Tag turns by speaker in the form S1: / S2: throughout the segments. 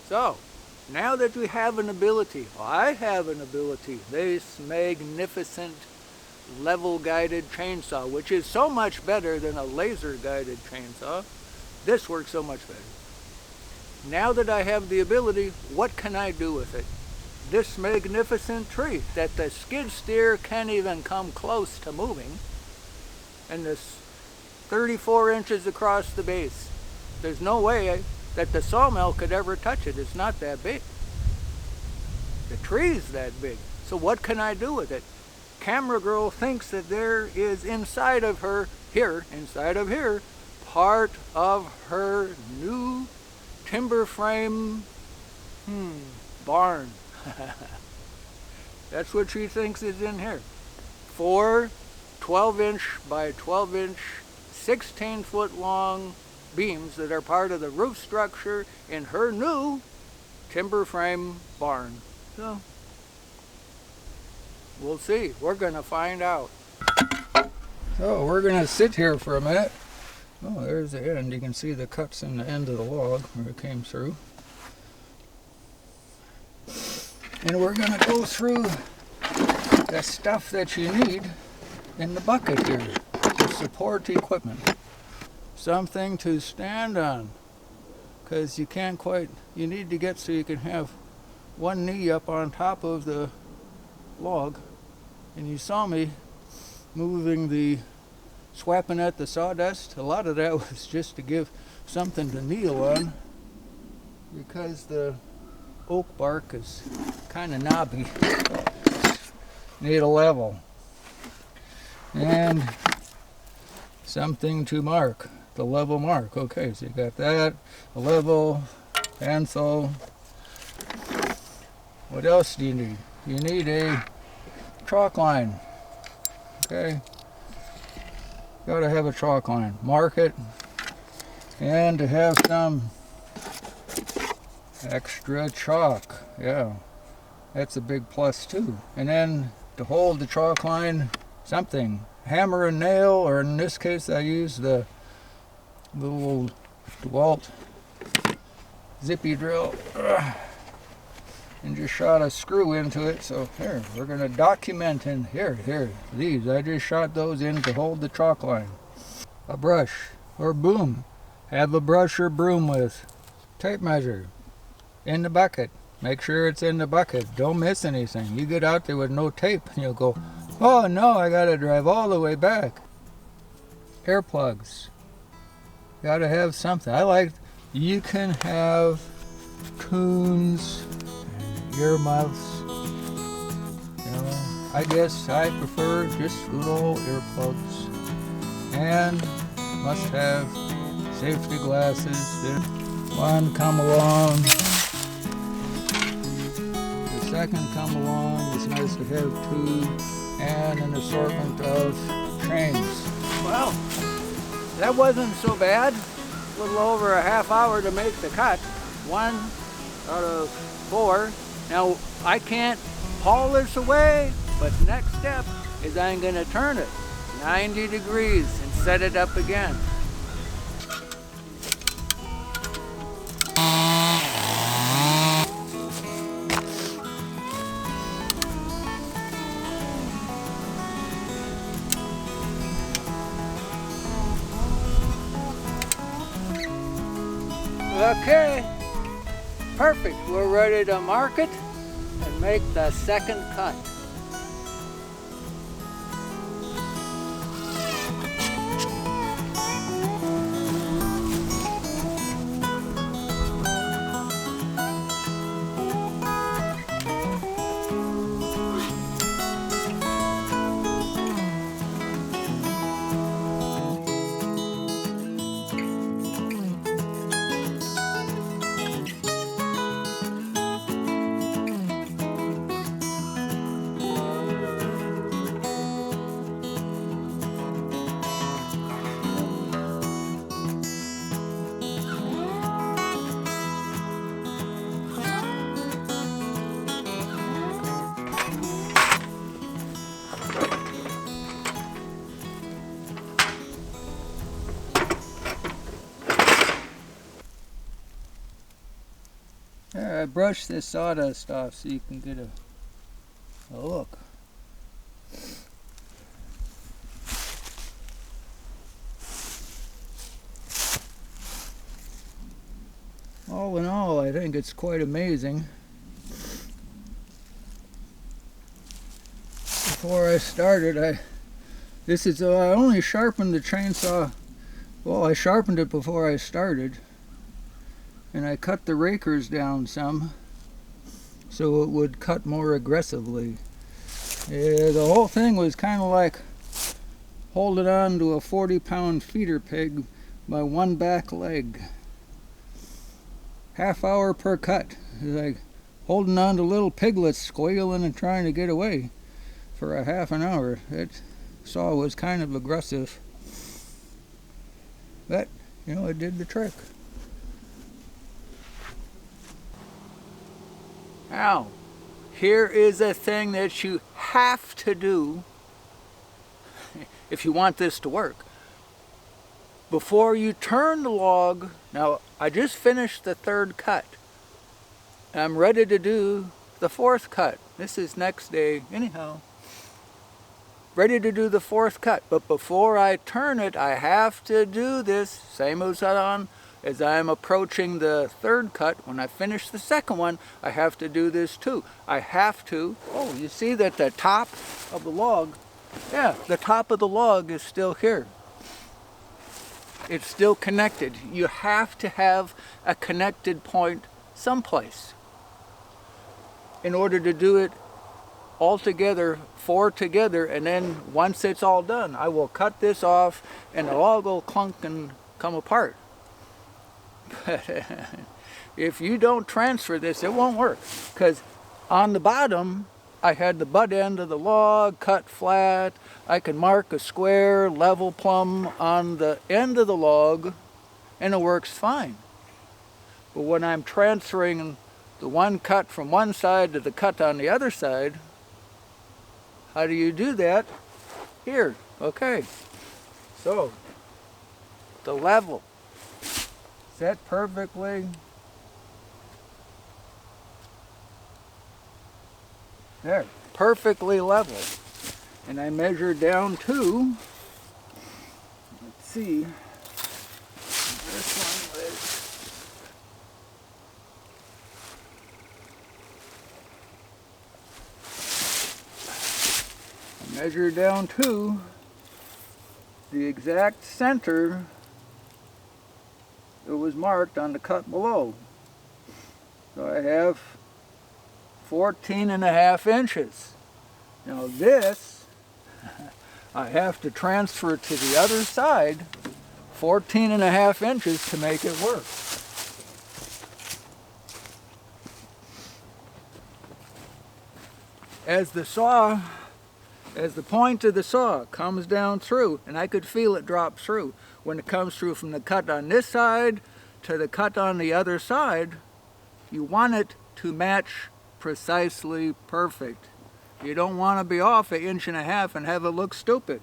S1: So, now that we have an ability, I have an ability, this magnificent level-guided chainsaw, which is so much better than a laser-guided chainsaw. This works so much better. Now that I have the ability, what can I do with it? This magnificent tree that the skid steer can't even come close to moving, and this 34 inches across the base. There's no way that the sawmill could ever touch it. It's not that big. The tree's that big. So what can I do with it? Camera girl thinks that there is inside of her, part of her new timber frame barn. That's what she thinks is in here. 4 12-inch by 12-inch, 16-foot long beams that are part of the roof structure in her new timber frame barn. So, we'll see. We're going to find out. So, we're going to sit here for a minute. Oh, there's the end. You can see the cuts in the end of the log where it came through. And we're going to go through the stuff that you need in the bucket here to support equipment. Something to stand on, because you can't quite, you need to get so you can have one knee up on top of the log. And you saw me moving swapping at the sawdust. A lot of that was just to give something to kneel on, because the oak bark is kind of knobby. Need a level. And something to mark, the level mark. Okay, so you got that, a level, pencil. What else do you need? You need a chalk line. Okay, gotta have a chalk line. Mark it, and to have some extra chalk. Yeah, that's a big plus too. And then to hold the chalk line, something, hammer and nail, or in this case I use the little DeWalt zippy drill and just shot a screw into it. So here, we're going to document in here, these, I just shot those in to hold the chalk line. A brush or broom, have a brush or broom with tape measure in the bucket. Make sure it's in the bucket, don't miss anything. You get out there with no tape and you'll go, oh no, I gotta drive all the way back. Hair plugs. Gotta have something. You can have coons and earmuffs. You know, I guess I prefer just good old earplugs. And must have safety glasses. Then one come along. The second come along. It's nice to have two. And an assortment of chains. Well, that wasn't so bad. A little over a half hour to make the cut. 1 out of 4. Now, I can't haul this away, but next step is I'm going to turn it 90 degrees and set it up again. Okay, perfect. We're ready to mark it and make the second cut. There, I brushed this sawdust off so you can get a look. All in all, I think it's quite amazing. Before I started, I only sharpened the chainsaw. Well, I sharpened it before I started, and I cut the rakers down some so it would cut more aggressively. Yeah, the whole thing was kind of like holding on to a 40-pound feeder pig by one back leg. Half hour per cut. It's like holding on to little piglets squealing and trying to get away for a half an hour. That saw was kind of aggressive, but you know, it did the trick. Now, here is a thing that you have to do if you want this to work. Before you turn the log, now I just finished the third cut. I'm ready to do the fourth cut. This is next day anyhow. Ready to do the fourth cut, but before I turn it, I have to do this, same as I'm approaching the third cut. When I finish the second one, I have to do this too. I have to, oh, you see that the top of the log, yeah, the top of the log is still here. It's still connected. You have to have a connected point someplace in order to do it all together, four together, and then once it's all done, I will cut this off and the log will clunk and come apart. But if you don't transfer this, it won't work, because on the bottom I had the butt end of the log cut flat. I can mark a square level plumb on the end of the log and it works fine. But when I'm transferring the one cut from one side to the cut on the other side, how do you do that? Here, okay. So, the level set perfectly. There, perfectly level. And I measure down to, let's see, this one was, I measure down to the exact center that was marked on the cut below. So I have 14.5 inches. Now this, I have to transfer to the other side 14.5 inches to make it work. As the point of the saw comes down through, and I could feel it drop through, when it comes through from the cut on this side to the cut on the other side, you want it to match precisely perfect. You don't want to be off 1.5 inches and have it look stupid.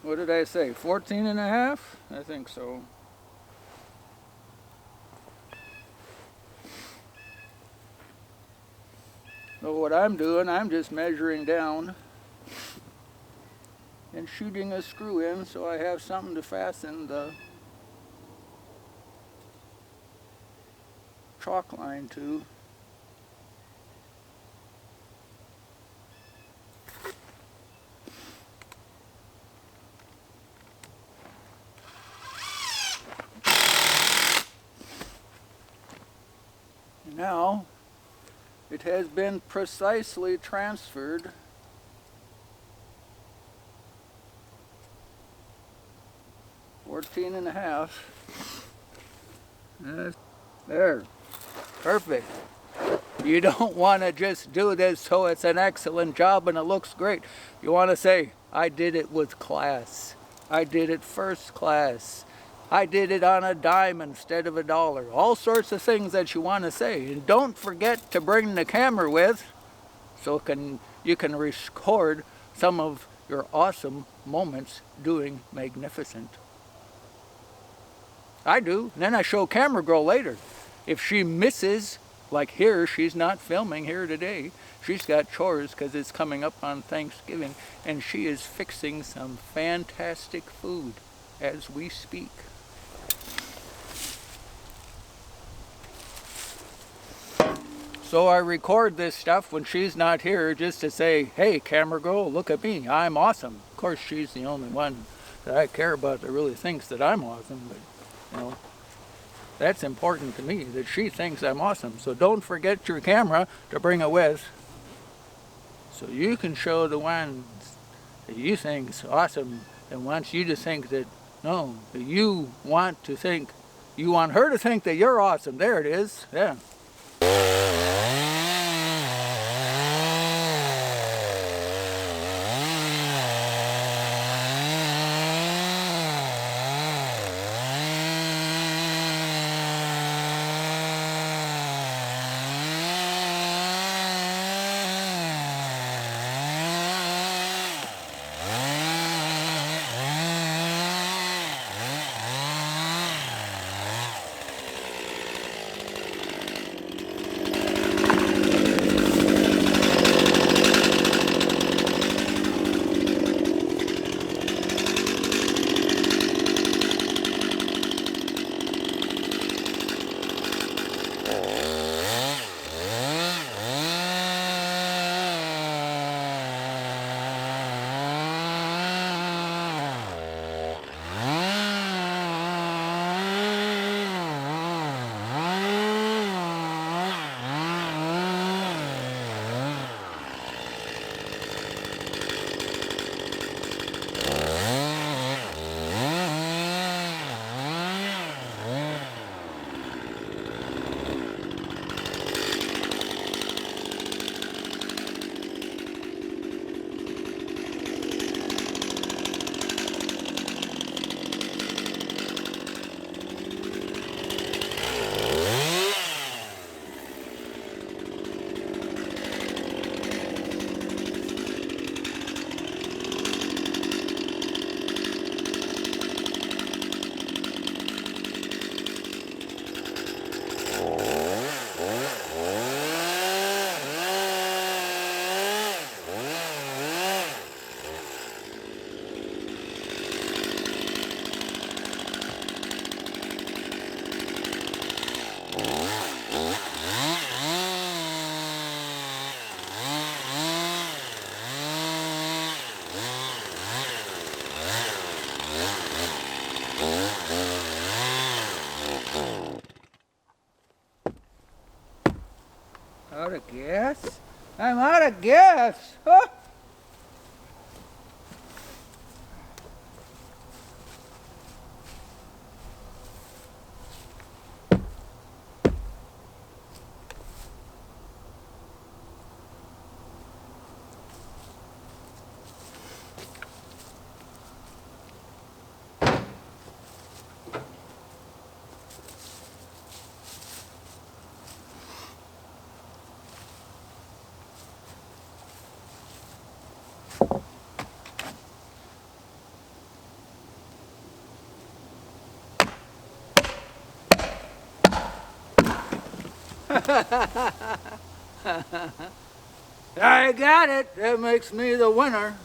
S1: What did I say, 14.5? I think so. So what I'm doing, I'm just measuring down and shooting a screw in so I have something to fasten the chalk line to. Now it has been precisely transferred . 14.5. There, perfect. You don't want to just do this so it's an excellent job and it looks great. You want to say, I did it with class. I did it first class. I did it on a dime instead of $1. All sorts of things that you want to say. And don't forget to bring the camera with so you can record some of your awesome moments doing magnificent. I do. And then I show camera girl later. If she misses, like here, she's not filming here today. She's got chores because it's coming up on Thanksgiving, and she is fixing some fantastic food as we speak. So I record this stuff when she's not here just to say, hey, camera girl, look at me, I'm awesome. Of course, she's the only one that I care about that really thinks that I'm awesome, but, you know, that's important to me, that she thinks I'm awesome. So don't forget your camera to bring it with, so you can show the ones that you think's awesome and wants you to think that, no, that you want to think, you want her to think that you're awesome. There it is, yeah. Out of gas? I'm out of gas! Oh. I got it. That makes me the winner.